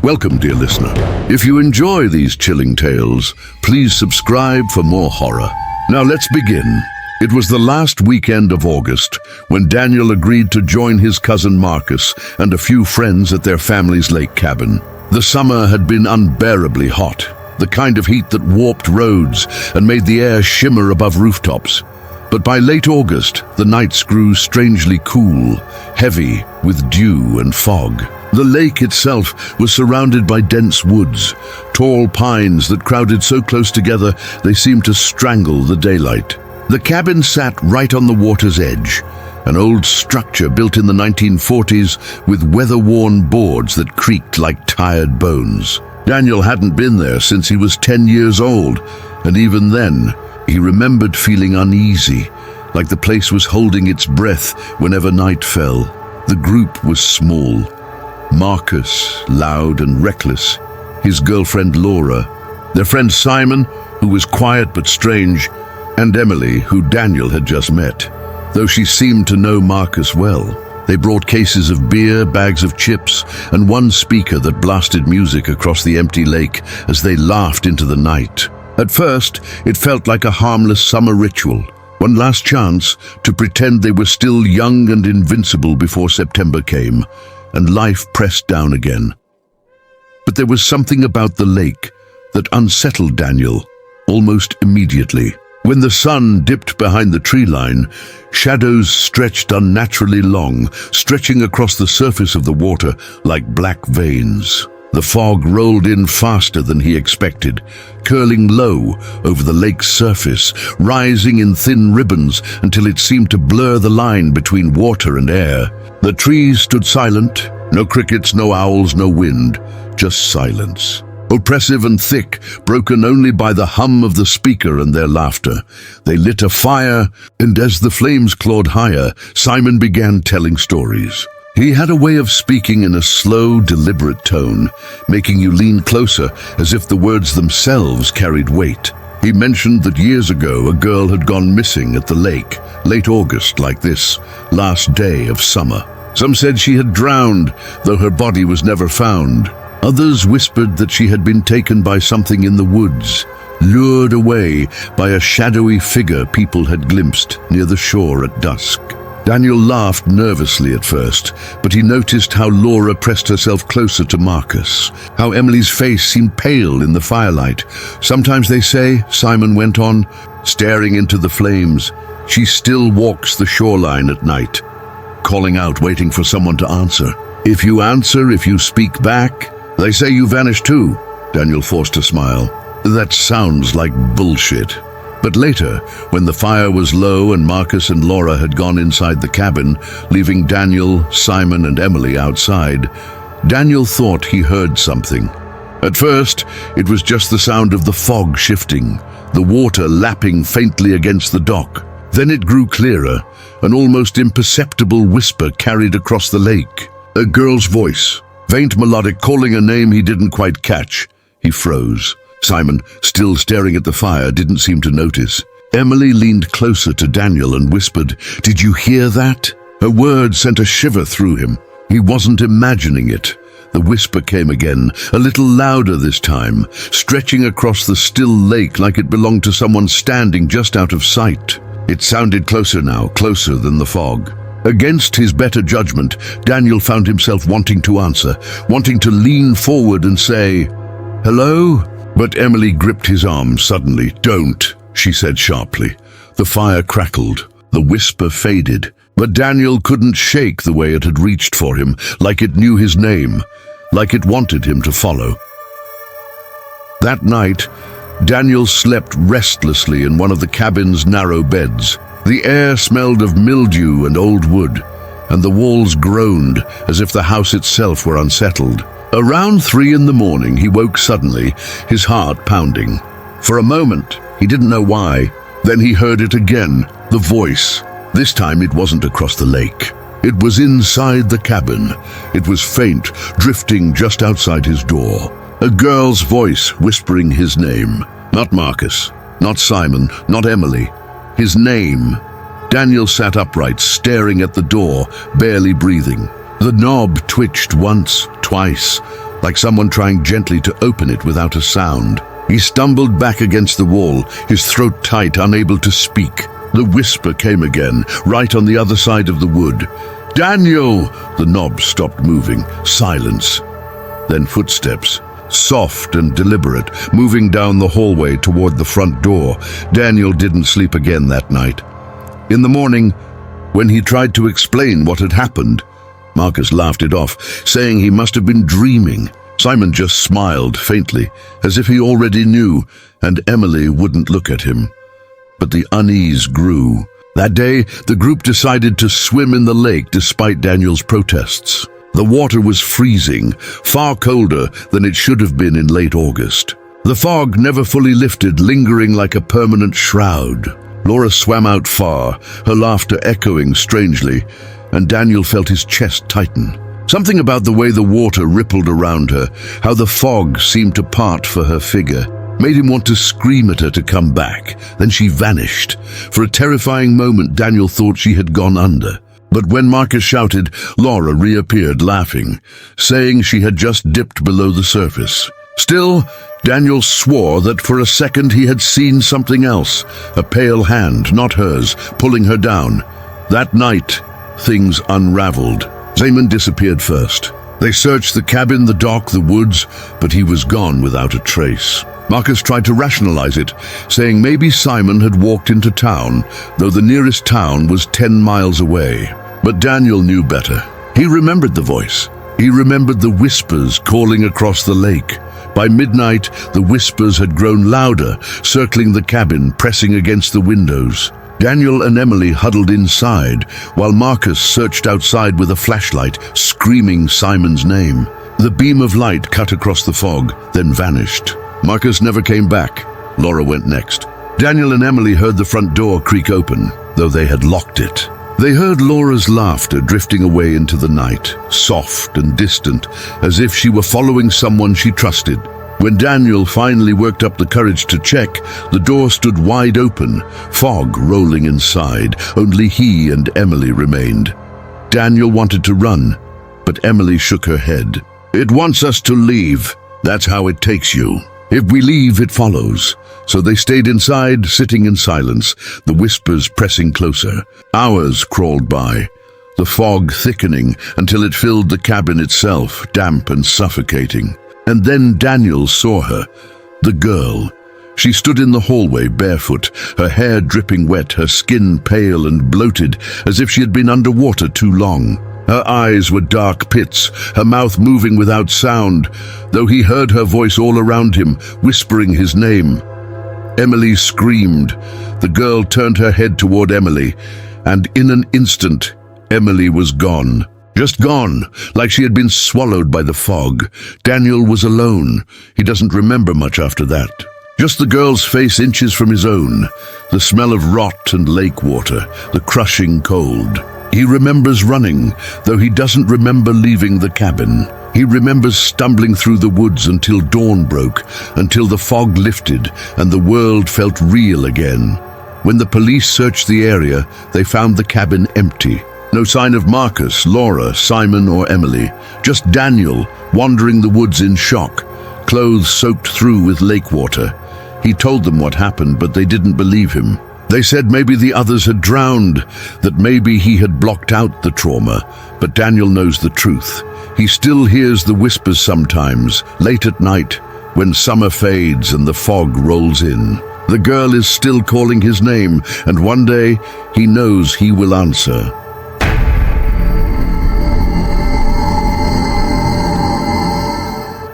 Welcome, dear listener. If you enjoy these chilling tales, please subscribe for more horror. Now let's begin. It was the last weekend of August when Daniel agreed to join his cousin Marcus and a few friends at their family's lake cabin. The summer had been unbearably hot, the kind of heat that warped roads and made the air shimmer above rooftops. But by late August, the nights grew strangely cool, heavy with dew and fog. The lake itself was surrounded by dense woods, tall pines that crowded so close together they seemed to strangle the daylight. The cabin sat right on the water's edge, an old structure built in the 1940s with weather-worn boards that creaked like tired bones. Daniel hadn't been there since he was 10 years old, and even then, he remembered feeling uneasy, like the place was holding its breath whenever night fell. The group was small. Marcus, loud and reckless, his girlfriend Laura, their friend Simon, who was quiet but strange, and Emily, who Daniel had just met. Though she seemed to know Marcus well, they brought cases of beer, bags of chips, and one speaker that blasted music across the empty lake as they laughed into the night. At first, it felt like a harmless summer ritual, one last chance to pretend they were still young and invincible before September came, and life pressed down again. But there was something about the lake that unsettled Daniel almost immediately. When the sun dipped behind the tree line, shadows stretched unnaturally long, stretching across the surface of the water like black veins. The fog rolled in faster than he expected, curling low over the lake's surface, rising in thin ribbons until it seemed to blur the line between water and air. The trees stood silent, no crickets, no owls, no wind, just silence. Oppressive and thick, broken only by the hum of the speaker and their laughter. They lit a fire, and as the flames clawed higher, Simon began telling stories. He had a way of speaking in a slow, deliberate tone, making you lean closer as if the words themselves carried weight. He mentioned that years ago a girl had gone missing at the lake, late August like this, last day of summer. Some said she had drowned, though her body was never found. Others whispered that she had been taken by something in the woods, lured away by a shadowy figure people had glimpsed near the shore at dusk. Daniel laughed nervously at first, but he noticed how Laura pressed herself closer to Marcus, how Emily's face seemed pale in the firelight. Sometimes they say, Simon went on, staring into the flames, she still walks the shoreline at night, calling out, waiting for someone to answer. If you answer, if you speak back, they say you vanish too. Daniel forced a smile. That sounds like bullshit. But later, when the fire was low and Marcus and Laura had gone inside the cabin, leaving Daniel, Simon, and Emily outside, Daniel thought he heard something. At first, it was just the sound of the fog shifting, the water lapping faintly against the dock. Then it grew clearer, an almost imperceptible whisper carried across the lake. A girl's voice, faint melodic, calling a name he didn't quite catch. He froze. Simon, still staring at the fire, didn't seem to notice. Emily leaned closer to Daniel and whispered, "Did you hear that?" Her words sent a shiver through him. He wasn't imagining it. The whisper came again, a little louder this time, stretching across the still lake like it belonged to someone standing just out of sight. It sounded closer now, closer than the fog. Against his better judgment, Daniel found himself wanting to answer, wanting to lean forward and say, "Hello?" But Emily gripped his arm suddenly. "Don't," she said sharply. The fire crackled. The whisper faded. But Daniel couldn't shake the way it had reached for him, like it knew his name, like it wanted him to follow. That night, Daniel slept restlessly in one of the cabin's narrow beds. The air smelled of mildew and old wood, and the walls groaned as if the house itself were unsettled. Around 3 in the morning, he woke suddenly, his heart pounding. For a moment, he didn't know why. Then he heard it again, the voice. This time it wasn't across the lake. It was inside the cabin. It was faint, drifting just outside his door. A girl's voice whispering his name. Not Marcus, not Simon, not Emily. His name. Daniel sat upright, staring at the door, barely breathing. The knob twitched once, twice, like someone trying gently to open it without a sound. He stumbled back against the wall, his throat tight, unable to speak. The whisper came again, right on the other side of the wood. "Daniel!" The knob stopped moving. Silence. Then footsteps, soft and deliberate, moving down the hallway toward the front door. Daniel didn't sleep again that night. In the morning, when he tried to explain what had happened, Marcus laughed it off, saying he must have been dreaming. Simon just smiled faintly, as if he already knew, and Emily wouldn't look at him. But the unease grew. That day, the group decided to swim in the lake despite Daniel's protests. The water was freezing, far colder than it should have been in late August. The fog never fully lifted, lingering like a permanent shroud. Laura swam out far, her laughter echoing strangely, and Daniel felt his chest tighten. Something about the way the water rippled around her, how the fog seemed to part for her figure, made him want to scream at her to come back. Then she vanished. For a terrifying moment, Daniel thought she had gone under. But when Marcus shouted, Laura reappeared laughing, saying she had just dipped below the surface. Still, Daniel swore that for a second he had seen something else, a pale hand, not hers, pulling her down. That night, things unraveled. Simon disappeared first. They searched the cabin, the dock, the woods, but he was gone without a trace. Marcus tried to rationalize it, saying maybe Simon had walked into town, though the nearest town was 10 miles away. But Daniel knew better. He remembered the voice. He remembered the whispers calling across the lake. By midnight, the whispers had grown louder, circling the cabin, pressing against the windows. Daniel and Emily huddled inside, while Marcus searched outside with a flashlight, screaming Simon's name. The beam of light cut across the fog, then vanished. Marcus never came back. Laura went next. Daniel and Emily heard the front door creak open, though they had locked it. They heard Laura's laughter drifting away into the night, soft and distant, as if she were following someone she trusted. When Daniel finally worked up the courage to check, the door stood wide open, fog rolling inside. Only he and Emily remained. Daniel wanted to run, but Emily shook her head. "It wants us to leave. That's how it takes you. If we leave, it follows." So they stayed inside, sitting in silence, the whispers pressing closer. Hours crawled by, the fog thickening until it filled the cabin itself, damp and suffocating. And then Daniel saw her, the girl. She stood in the hallway barefoot, her hair dripping wet, her skin pale and bloated, as if she had been underwater too long. Her eyes were dark pits, her mouth moving without sound, though he heard her voice all around him, whispering his name. Emily screamed. The girl turned her head toward Emily, and in an instant, Emily was gone. Just gone, like she had been swallowed by the fog. Daniel was alone. He doesn't remember much after that. Just the girl's face inches from his own, the smell of rot and lake water, the crushing cold. He remembers running, though he doesn't remember leaving the cabin. He remembers stumbling through the woods until dawn broke, until the fog lifted and the world felt real again. When the police searched the area, they found the cabin empty. No sign of Marcus, Laura, Simon, or Emily. Just Daniel, wandering the woods in shock, clothes soaked through with lake water. He told them what happened, but they didn't believe him. They said maybe the others had drowned, that maybe he had blocked out the trauma. But Daniel knows the truth. He still hears the whispers sometimes, late at night, when summer fades and the fog rolls in. The girl is still calling his name, and one day he knows he will answer.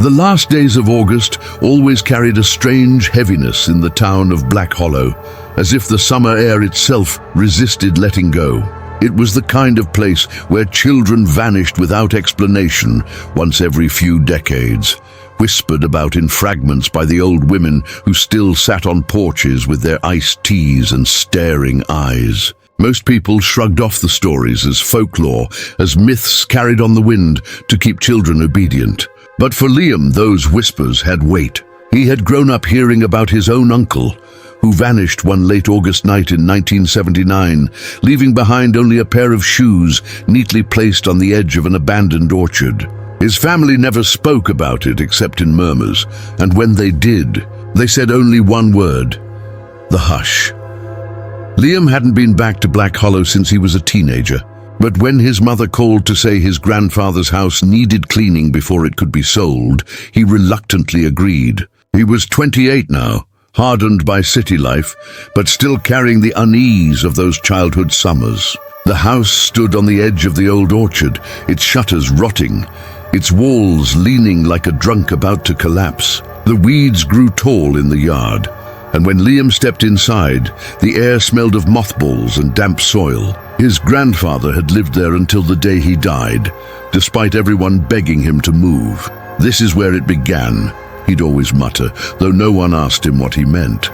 The last days of August always carried a strange heaviness in the town of Black Hollow, as if the summer air itself resisted letting go. It was the kind of place where children vanished without explanation once every few decades, whispered about in fragments by the old women who still sat on porches with their iced teas and staring eyes. Most people shrugged off the stories as folklore, as myths carried on the wind to keep children obedient. But for Liam, those whispers had weight. He had grown up hearing about his own uncle, who vanished one late August night in 1979, leaving behind only a pair of shoes neatly placed on the edge of an abandoned orchard. His family never spoke about it except in murmurs, and when they did, they said only one word: the hush. Liam hadn't been back to Black Hollow since he was a teenager, but when his mother called to say his grandfather's house needed cleaning before it could be sold, he reluctantly agreed. He was 28 now, hardened by city life, but still carrying the unease of those childhood summers. The house stood on the edge of the old orchard, its shutters rotting, its walls leaning like a drunk about to collapse. The weeds grew tall in the yard, and when Liam stepped inside, the air smelled of mothballs and damp soil. His grandfather had lived there until the day he died, despite everyone begging him to move. "This is where it began," he'd always mutter, though no one asked him what he meant.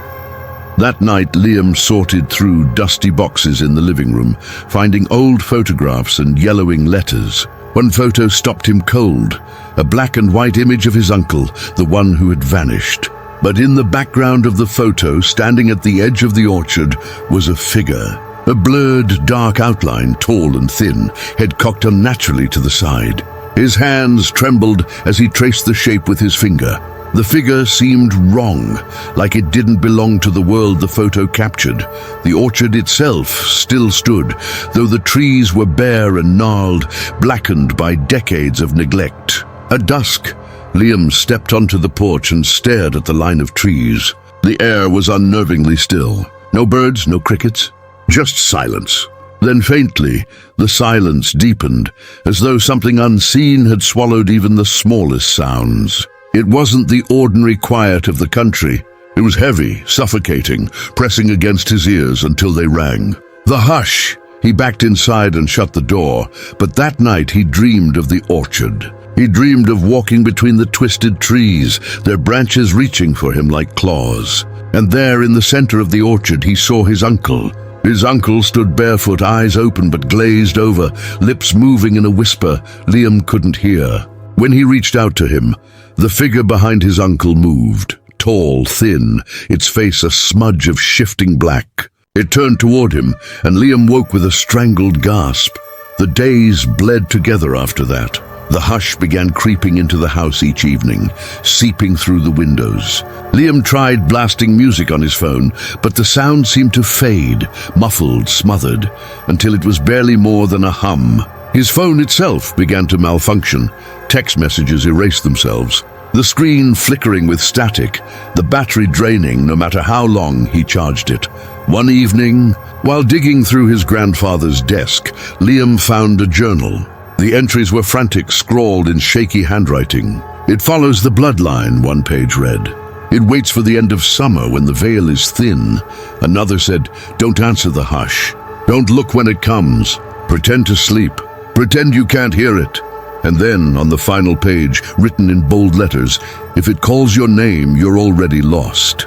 That night, Liam sorted through dusty boxes in the living room, finding old photographs and yellowing letters. One photo stopped him cold, a black and white image of his uncle, the one who had vanished. But in the background of the photo, standing at the edge of the orchard, was a figure. A blurred, dark outline, tall and thin, head cocked unnaturally to the side. His hands trembled as he traced the shape with his finger. The figure seemed wrong, like it didn't belong to the world the photo captured. The orchard itself still stood, though the trees were bare and gnarled, blackened by decades of neglect. At dusk, Liam stepped onto the porch and stared at the line of trees. The air was unnervingly still. No birds, no crickets, just silence. Then faintly, the silence deepened, as though something unseen had swallowed even the smallest sounds. It wasn't the ordinary quiet of the country. It was heavy, suffocating, pressing against his ears until they rang. The hush! He backed inside and shut the door, but that night he dreamed of the orchard. He dreamed of walking between the twisted trees, their branches reaching for him like claws. And there in the center of the orchard he saw his uncle. His uncle stood barefoot, eyes open but glazed over, lips moving in a whisper Liam couldn't hear. When he reached out to him, the figure behind his uncle moved, tall, thin, its face a smudge of shifting black. It turned toward him, and Liam woke with a strangled gasp. The days bled together after that. The hush began creeping into the house each evening, seeping through the windows. Liam tried blasting music on his phone, but the sound seemed to fade, muffled, smothered, until it was barely more than a hum. His phone itself began to malfunction. Text messages erased themselves, the screen flickering with static, the battery draining no matter how long he charged it. One evening, while digging through his grandfather's desk, Liam found a journal. The entries were frantic, scrawled in shaky handwriting. "It follows the bloodline," one page read. "It waits for the end of summer when the veil is thin." Another said, "Don't answer the hush. Don't look when it comes. Pretend to sleep. Pretend you can't hear it." And then, on the final page, written in bold letters, "If it calls your name, you're already lost."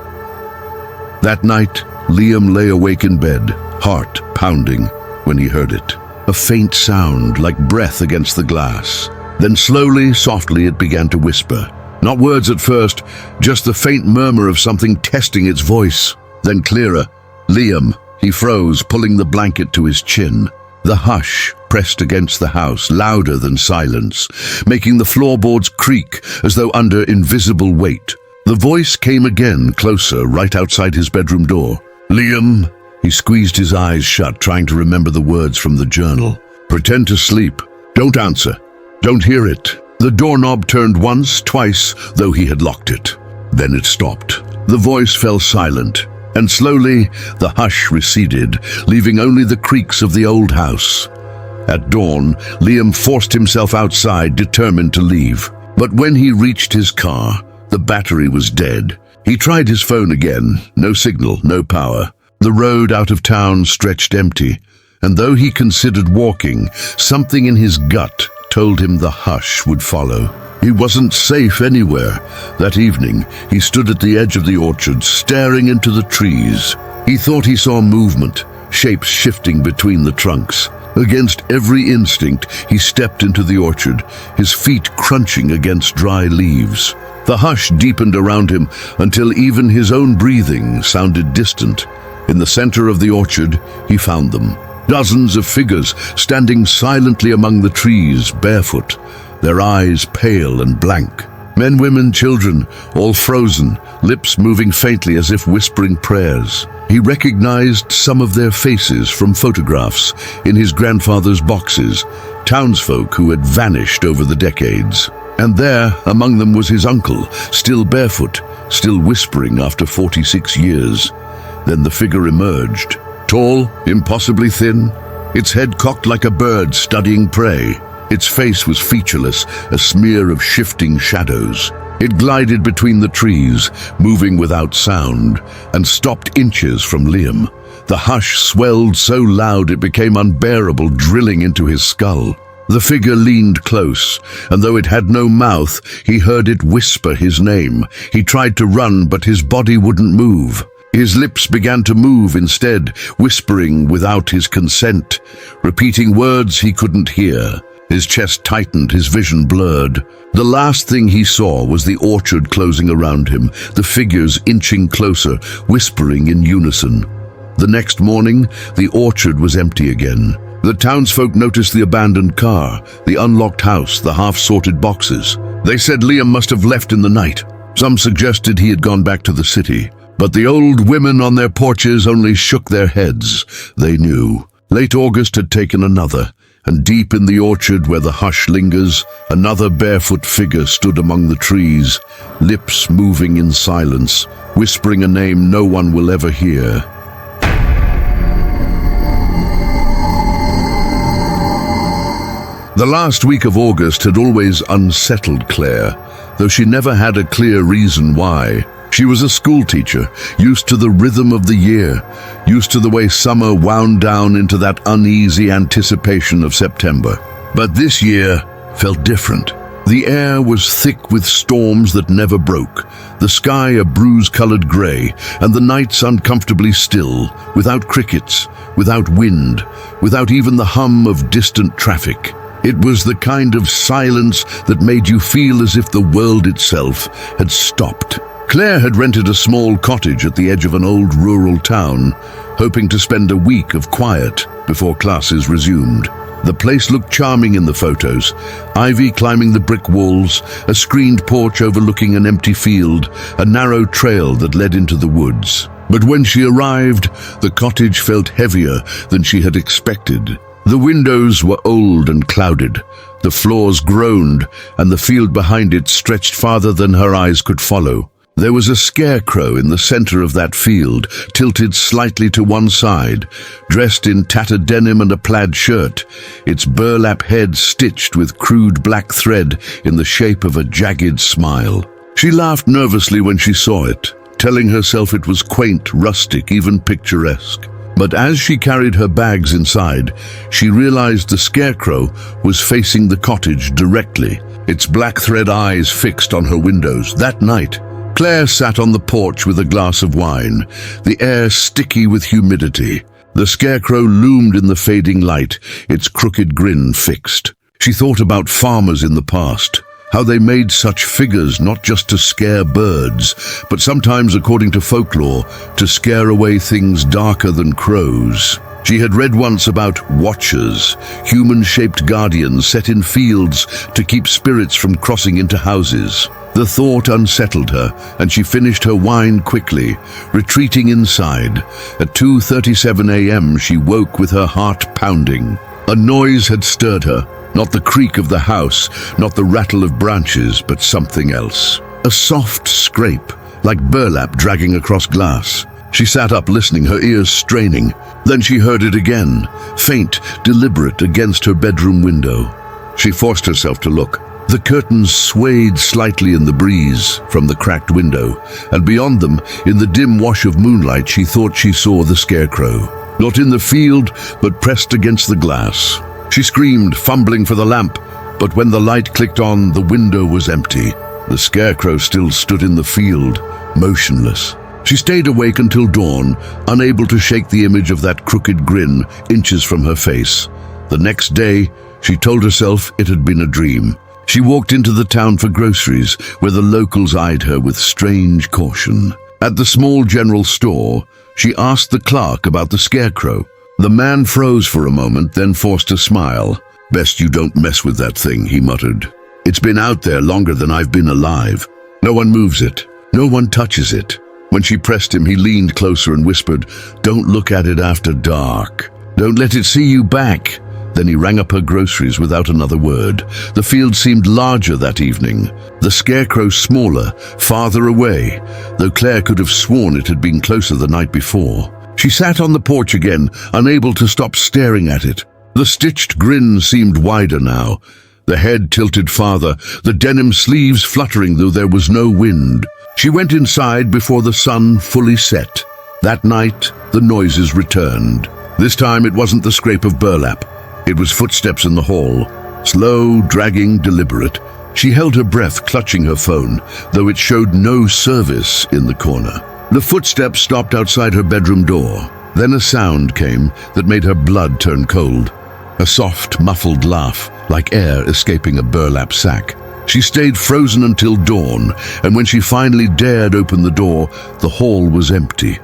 That night, Liam lay awake in bed, heart pounding, when he heard it. A faint sound, like breath against the glass. Then slowly, softly, it began to whisper. Not words at first, just the faint murmur of something testing its voice. Then clearer, "Liam." He froze, pulling the blanket to his chin. The hush pressed against the house, louder than silence, making the floorboards creak as though under invisible weight. The voice came again, closer, right outside his bedroom door. "Liam." He squeezed his eyes shut, trying to remember the words from the journal. "Pretend to sleep. Don't answer. Don't hear it." The doorknob turned once, twice, though he had locked it. Then it stopped. The voice fell silent, and slowly the hush receded, leaving only the creaks of the old house. At dawn, Liam forced himself outside, determined to leave. But when he reached his car, the battery was dead. He tried his phone again. No signal, no power. The road out of town stretched empty, and though he considered walking, something in his gut told him the hush would follow. He wasn't safe anywhere. That evening, he stood at the edge of the orchard, staring into the trees. He thought he saw movement, shapes shifting between the trunks. Against every instinct, he stepped into the orchard, his feet crunching against dry leaves. The hush deepened around him until even his own breathing sounded distant. In the center of the orchard, he found them. Dozens of figures standing silently among the trees, barefoot. their eyes pale and blank. Men, women, children, all frozen, lips moving faintly as if whispering prayers. He recognized some of their faces from photographs in his grandfather's boxes, townsfolk who had vanished over the decades. And there, among them, was his uncle, still barefoot, still whispering after 46 years. Then the figure emerged, tall, impossibly thin, its head cocked like a bird studying prey. Its face was featureless, a smear of shifting shadows. It glided between the trees, moving without sound, and stopped inches from Liam. The hush swelled so loud it became unbearable, drilling into his skull. The figure leaned close, and though it had no mouth, he heard it whisper his name. He tried to run, but his body wouldn't move. His lips began to move instead, whispering without his consent, repeating words he couldn't hear. His chest tightened, his vision blurred. The last thing he saw was the orchard closing around him, the figures inching closer, whispering in unison. The next morning, the orchard was empty again. The townsfolk noticed the abandoned car, the unlocked house, the half-sorted boxes. They said Liam must have left in the night. Some suggested he had gone back to the city. But the old women on their porches only shook their heads. They knew. Late August had taken another, and deep in the orchard where the hush lingers, another barefoot figure stood among the trees, lips moving in silence, whispering a name no one will ever hear. The last week of August had always unsettled Claire, though she never had a clear reason why. She was a schoolteacher, used to the rhythm of the year, used to the way summer wound down into that uneasy anticipation of September. But this year felt different. The air was thick with storms that never broke, the sky a bruise-colored gray, and the nights uncomfortably still, without crickets, without wind, without even the hum of distant traffic. It was the kind of silence that made you feel as if the world itself had stopped. Claire had rented a small cottage at the edge of an old rural town, hoping to spend a week of quiet before classes resumed. The place looked charming in the photos, ivy climbing the brick walls, a screened porch overlooking an empty field, a narrow trail that led into the woods. But when she arrived, the cottage felt heavier than she had expected. The windows were old and clouded. The floors groaned, and the field behind it stretched farther than her eyes could follow. There was a scarecrow in the center of that field, tilted slightly to one side, dressed in tattered denim and a plaid shirt, its burlap head stitched with crude black thread in the shape of a jagged smile. She laughed nervously when she saw it, telling herself it was quaint, rustic, even picturesque. But as she carried her bags inside, she realized the scarecrow was facing the cottage directly, its black thread eyes fixed on her windows. That night, Claire sat on the porch with a glass of wine, the air sticky with humidity. The scarecrow loomed in the fading light, its crooked grin fixed. She thought about farmers in the past, how they made such figures not just to scare birds, but sometimes, according to folklore, to scare away things darker than crows. She had read once about watchers, human-shaped guardians set in fields to keep spirits from crossing into houses. The thought unsettled her, and she finished her wine quickly, retreating inside. At 2:37 a.m. she woke with her heart pounding. A noise had stirred her, not the creak of the house, not the rattle of branches, but something else. A soft scrape, like burlap dragging across glass. She sat up listening, her ears straining. Then she heard it again, faint, deliberate, against her bedroom window. She forced herself to look. The curtains swayed slightly in the breeze from the cracked window, and beyond them, in the dim wash of moonlight, she thought she saw the scarecrow. Not in the field, but pressed against the glass. She screamed, fumbling for the lamp, but when the light clicked on, the window was empty. The scarecrow still stood in the field, motionless. She stayed awake until dawn, unable to shake the image of that crooked grin inches from her face. The next day, she told herself it had been a dream. She walked into the town for groceries, where the locals eyed her with strange caution. At the small general store, she asked the clerk about the scarecrow. The man froze for a moment, then forced a smile. "Best you don't mess with that thing," he muttered. It's been out there longer than I've been alive. No one moves it. No one touches it. When she pressed him, he leaned closer and whispered, "Don't look at it after dark. Don't let it see you back." Then he rang up her groceries without another word. The field seemed larger that evening, the scarecrow smaller, farther away, though Claire could have sworn it had been closer the night before. She sat on the porch again, unable to stop staring at it. The stitched grin seemed wider now, the head tilted farther, the denim sleeves fluttering though there was no wind. She went inside before the sun fully set. That night, the noises returned. This time it wasn't the scrape of burlap. It was footsteps in the hall, slow, dragging, deliberate. She held her breath, clutching her phone, though it showed no service in the corner. The footsteps stopped outside her bedroom door. Then a sound came that made her blood turn cold. A soft, muffled laugh, like air escaping a burlap sack. She stayed frozen until dawn, and when she finally dared open the door, the hall was empty.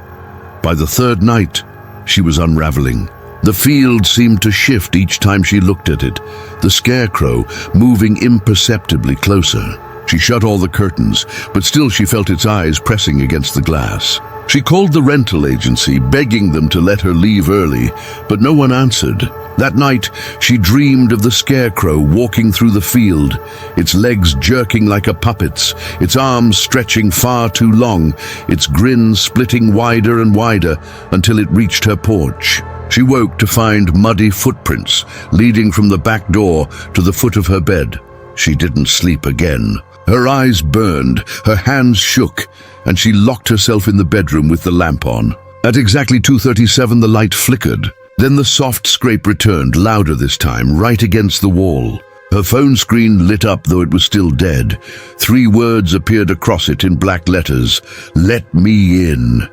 By the third night, she was unraveling. The field seemed to shift each time she looked at it, the scarecrow moving imperceptibly closer. She shut all the curtains, but still she felt its eyes pressing against the glass. She called the rental agency, begging them to let her leave early, but no one answered. That night, she dreamed of the scarecrow walking through the field, its legs jerking like a puppet's, its arms stretching far too long, its grin splitting wider and wider until it reached her porch. She woke to find muddy footprints leading from the back door to the foot of her bed. She didn't sleep again. Her eyes burned, her hands shook, and she locked herself in the bedroom with the lamp on. At exactly 2:37, the light flickered. Then the soft scrape returned, louder this time, right against the wall. Her phone screen lit up, though it was still dead. 3 words appeared across it in black letters: "Let me in."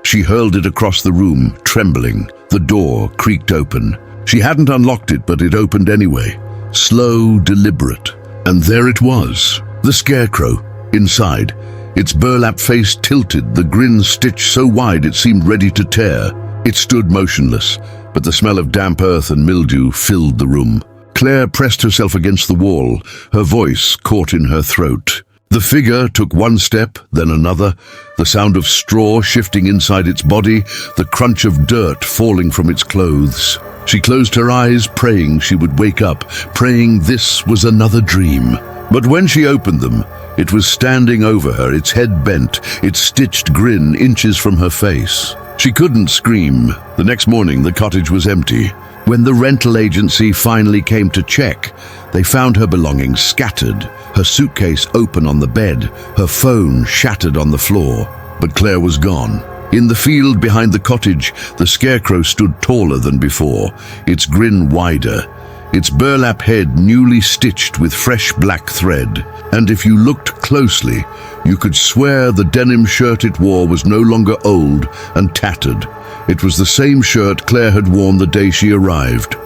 She hurled it across the room, trembling. The door creaked open. She hadn't unlocked it, but it opened anyway. Slow, deliberate. And there it was, the scarecrow, inside. Its burlap face tilted, the grin stitched so wide it seemed ready to tear. It stood motionless, but the smell of damp earth and mildew filled the room. Claire pressed herself against the wall, her voice caught in her throat. The figure took one step, then another, the sound of straw shifting inside its body, the crunch of dirt falling from its clothes. She closed her eyes, praying she would wake up, praying this was another dream. But when she opened them, it was standing over her, its head bent, its stitched grin inches from her face. She couldn't scream. The next morning, the cottage was empty. When the rental agency finally came to check, they found her belongings scattered, her suitcase open on the bed, her phone shattered on the floor. But Claire was gone. In the field behind the cottage, the scarecrow stood taller than before, its grin wider, its burlap head newly stitched with fresh black thread. And if you looked closely, you could swear the denim shirt it wore was no longer old and tattered. It was the same shirt Claire had worn the day she arrived.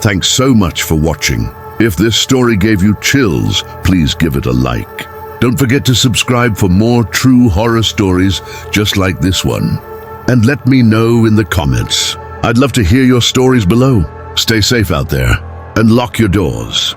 Thanks so much for watching. If this story gave you chills, please give it a like. Don't forget to subscribe for more true horror stories just like this one. And let me know in the comments. I'd love to hear your stories below. Stay safe out there and lock your doors.